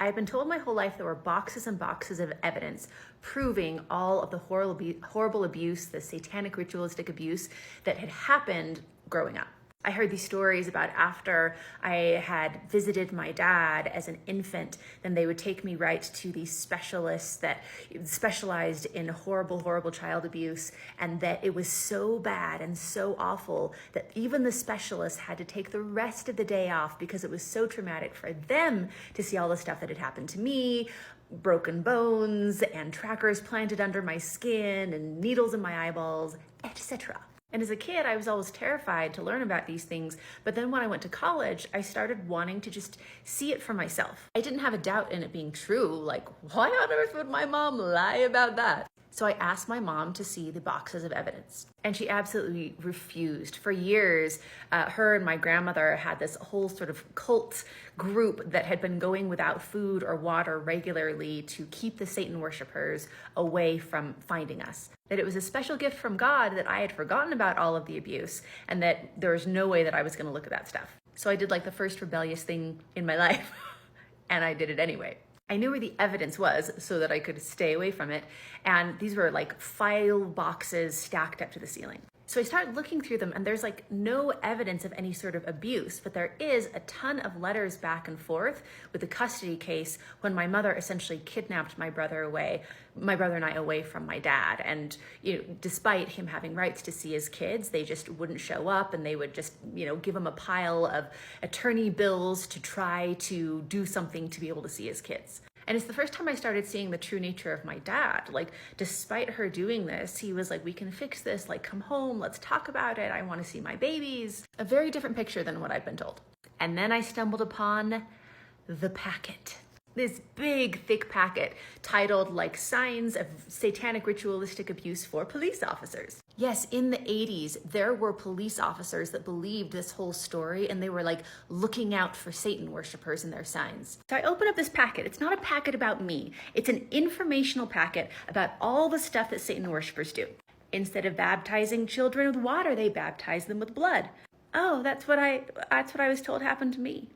I had been told my whole life there were boxes and boxes of evidence proving all of the horrible abuse, the satanic ritualistic abuse that had happened growing up. I heard these stories about after I had visited my dad as an infant, then they would take me right to these specialists that specialized in horrible child abuse, and that it was so bad and so awful that even the specialists had to take the rest of the day off because it was so traumatic for them to see all the stuff that had happened to me, broken bones and trackers planted under my skin and needles in my eyeballs, etc. And as a kid, I was always terrified to learn about these things. But then when I went to college, I started wanting to just see it for myself. I didn't have a doubt in it being true. Like, why on earth would my mom lie about that? So I asked my mom to see the boxes of evidence, and she absolutely refused. For years, her and my grandmother had this whole sort of cult group that had been going without food or water regularly to keep the Satan worshipers away from finding us. That it was a special gift from God that I had forgotten about all of the abuse, and that there was no way that I was going to look at that stuff. So I did like the first rebellious thing in my life, and I did it anyway. I knew where the evidence was so that I could stay away from it. And these were like file boxes stacked up to the ceiling. So I started looking through them, and there's like no evidence of any sort of abuse, but there is a ton of letters back and forth with the custody case when my mother essentially kidnapped my brother and I away from my dad. And, despite him having rights to see his kids, they just wouldn't show up, and they would just, give him a pile of attorney bills to try to do something to be able to see his kids. And it's the first time I started seeing the true nature of my dad. Like, despite her doing this, he was like, we can fix this, like, come home, let's talk about it, I want to see my babies. A very different picture than what I'd been told. And then I stumbled upon the packet. This big, thick packet titled like Signs of Satanic Ritualistic Abuse for Police Officers. Yes, in the 80s, there were police officers that believed this whole story, and they were like looking out for Satan worshipers in their signs. So I open up this packet. It's not a packet about me. It's an informational packet about all the stuff that Satan worshipers do. Instead of baptizing children with water, they baptize them with blood. Oh, that's what I was told happened to me.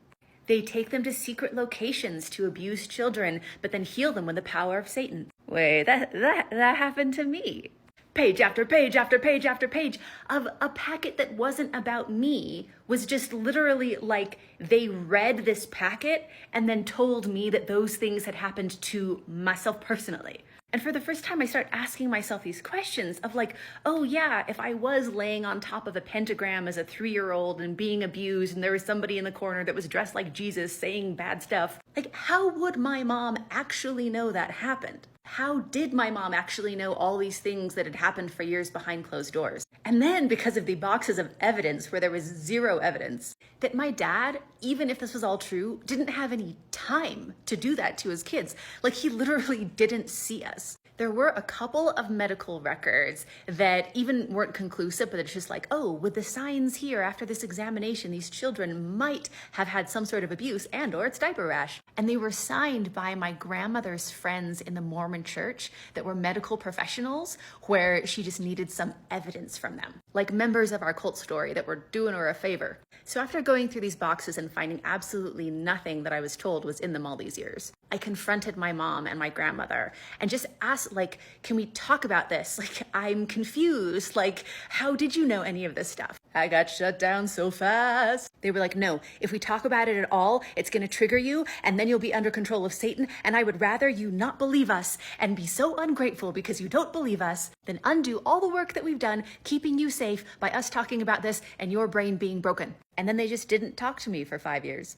They take them to secret locations to abuse children, but then heal them with the power of Satan. Wait, that happened to me. Page after page after page after page of a packet that wasn't about me was just literally like they read this packet and then told me that those things had happened to myself personally. And for the first time, I start asking myself these questions of like, oh yeah, if I was laying on top of a pentagram as a 3-year-old and being abused, and there was somebody in the corner that was dressed like Jesus saying bad stuff, like how would my mom actually know that happened? How did my mom actually know all these things that had happened for years behind closed doors? And then because of the boxes of evidence where there was zero evidence, that my dad, even if this was all true, didn't have any time to do that to his kids. Like he literally didn't see us. There were a couple of medical records that even weren't conclusive, but it's just like, oh, with the signs here after this examination, these children might have had some sort of abuse and or it's diaper rash. And they were signed by my grandmother's friends in the Mormon church that were medical professionals, where she just needed some evidence from them, like members of our cult story that were doing her a favor. So after going through these boxes and finding absolutely nothing that I was told was in them all these years, I confronted my mom and my grandmother and just asked, like, can we talk about this? Like, I'm confused. Like, how did you know any of this stuff? I got shut down so fast. They were like, no, if we talk about it at all, it's going to trigger you and then you'll be under control of Satan. And I would rather you not believe us and be so ungrateful because you don't believe us than undo all the work that we've done keeping you safe by us talking about this and your brain being broken. And then they just didn't talk to me for 5 years.